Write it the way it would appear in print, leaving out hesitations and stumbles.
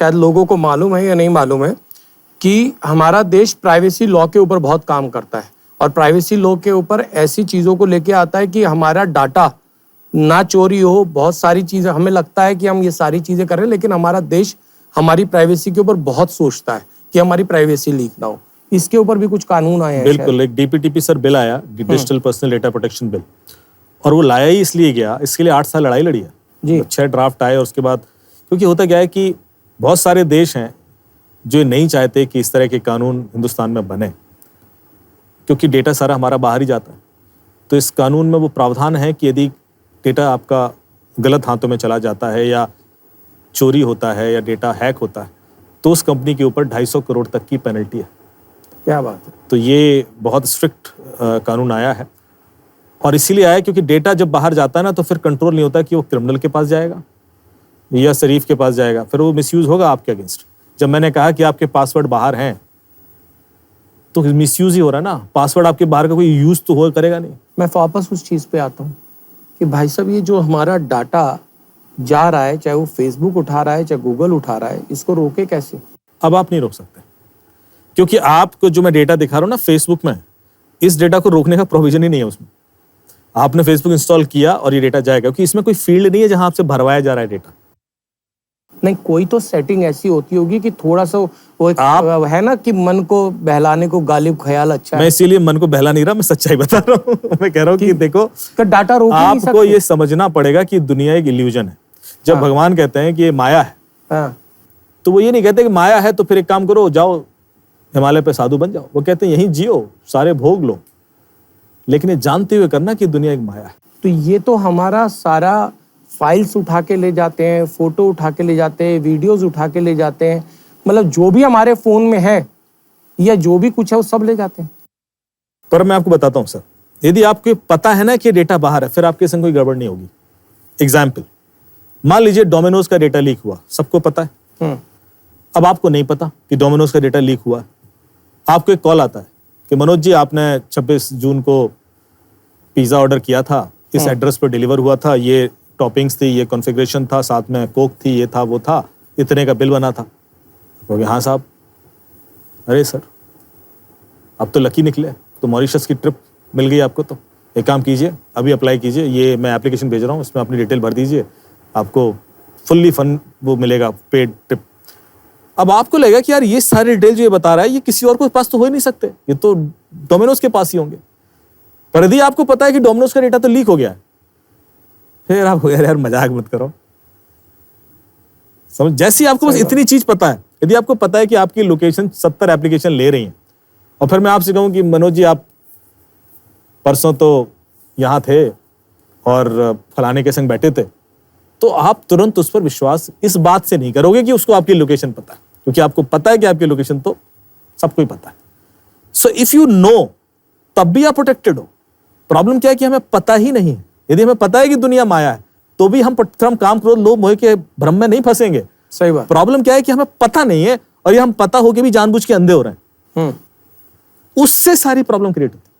शायद लोगों को मालूम है या नहीं मालूम है कि हमारा देश प्राइवेसी लॉ के ऊपर बहुत काम करता है और प्राइवेसी लॉ के ऊपर ऐसी चीज़ों को लेके आता है कि हमारा डाटा ना चोरी हो। बहुत सारी चीज़ें हमें लगता है कि हम ये सारी चीज़ें कर रहे हैं, लेकिन हमारा देश हमारी प्राइवेसी के ऊपर बहुत सोचता है कि हमारी प्राइवेसी लीक ना हो। इसके ऊपर भी कुछ कानून आए हैं। बिल्कुल, एक डीपीटीपी सर बिल आया, digital personal data protection bill, और वो लाया ही इसलिए गया, इसके लिए 8 साल लड़ाई लड़ी है जी। 6 ड्राफ्ट आए और उसके बाद, क्योंकि होता क्या है कि बहुत सारे देश हैं जो नहीं चाहते कि इस तरह के कानून हिंदुस्तान में बने, क्योंकि डेटा सारा हमारा बाहर ही जाता है। तो इस कानून में वो प्रावधान है कि यदि डेटा आपका गलत हाथों में चला जाता है या चोरी होता है या डेटा हैक होता है तो उस कंपनी के ऊपर 250 करोड़ तक की पेनल्टी है। क्या बात है। तो ये बहुत स्ट्रिक्ट कानून आया है, और इसीलिए आया क्योंकि डेटा जब बाहर जाता है ना तो फिर कंट्रोल नहीं होता कि वो क्रिमिनल के पास जाएगा या शरीफ के पास जाएगा, फिर वो मिसयूज होगा आपके अगेंस्ट। जब मैंने कहा कि आपके पासवर्ड बाहर हैं तो मिसयूज ही हो रहा है ना, पासवर्ड आपके बाहर का कोई यूज तो हो करेगा नहीं। मैं वापस उस चीज़ पे आता हूँ कि भाई साहब ये जो हमारा डाटा जा रहा है, चाहे वो फेसबुक उठा रहा है चाहे गूगल उठा रहा है, इसको रोके कैसे? अब आप नहीं रोक सकते, क्योंकि आपको जो मैं डेटा दिखा रहा हूँ ना फेसबुक में, इस डेटा को रोकने का प्रोविजन ही नहीं है उसमें। आपने फेसबुक इंस्टॉल किया और ये डेटा जाएगा, क्योंकि इसमें कोई फील्ड नहीं है जहां आपसे भरवाया जा रहा है डेटा। नहीं, कोई तो सेटिंग ऐसी होती होगी कि थोड़ा सा वो आप है ना कि मन को बहलाने को गालिब ख्याल अच्छा है। मैं इसीलिए मन को बहला नहीं रहा, मैं सच्चाई बता रहा हूँ। मैं कह रहा हूँ कि देखो डाटा रोक नहीं सकते। आपको ये समझना पड़ेगा कि दुनिया एक इल्यूजन है। जब भगवान कहते हैं कि ये माया है, तो वो ये नहीं कहते कि माया है तो फिर एक काम करो, जाओ हिमालय पे साधु बन जाओ। वो कहते हैं यहीं जियो, सारे भोग लो, लेकिन ये जानते हुए करना कि दुनिया एक माया है। तो ये तो हमारा सारा फाइल्स उठा के ले जाते हैं, फोटो उठा के ले जाते हैं, वीडियोस उठा के ले जाते हैं, मतलब जो भी हमारे फोन में है या जो भी कुछ है वो सब ले जाते हैं। पर मैं आपको बताता हूँ सर, यदि आपको पता है ना कि डेटा बाहर है, फिर आपके संग कोई गड़बड़ नहीं होगी। एग्जाम्पल, मान लीजिए डोमिनोज का डेटा लीक हुआ, सबको पता है। अब आपको नहीं पता कि डोमिनोज का डेटा लीक हुआ, आपको एक कॉल आता है कि मनोज जी आपने 26 जून को पिज्जा ऑर्डर किया था, इस एड्रेस पर डिलीवर हुआ था, ये टॉपिंग्स थी, ये कॉन्फ़िगरेशन था, साथ में कोक थी, ये था वो था, इतने का बिल बना था। कहोगे हाँ साहब, अरे सर अब तो लकी निकले, तो मॉरिशस की ट्रिप मिल गई आपको। तो एक काम कीजिए, अभी अप्लाई कीजिए, ये मैं एप्लीकेशन भेज रहा हूँ, इसमें अपनी डिटेल भर दीजिए, आपको फुल्ली फंड वो मिलेगा, पेड ट्रिप। अब आपको लगेगा कि यार ये सारी डिटेल जो ये बता रहा है ये किसी और के पास तो हो ही नहीं सकते, ये तो डोमिनोज के पास ही होंगे। पर यदि आपको पता है कि डोमिनोज का डेटा तो लीक हो गया है, फिर आप यार मजाक मत करो। समझ, जैसी आपको बस इतनी चीज पता है, यदि आपको पता है कि आपकी लोकेशन 70 एप्लीकेशन ले रही हैं, और फिर मैं आपसे कहूं कि मनोज जी आप परसों तो यहां थे और फलाने के संग बैठे थे, तो आप तुरंत उस पर विश्वास इस बात से नहीं करोगे कि उसको आपकी लोकेशन पता है, क्योंकि आपको पता है कि आपकी लोकेशन तो सबको ही पता है। सो इफ यू नो, तब भी आप प्रोटेक्टेड हो। प्रॉब्लम क्या है कि हमें पता ही नहीं है। यदि हमें पता है कि दुनिया माया है तो भी हम काम क्रोध लोभ मोह के भ्रम में नहीं फंसेंगे। सही बात। प्रॉब्लम क्या है कि हमें पता नहीं है और ये हम पता होके भी जानबूझ के अंधे हो रहे हैं। उससे सारी प्रॉब्लम क्रिएट होती है।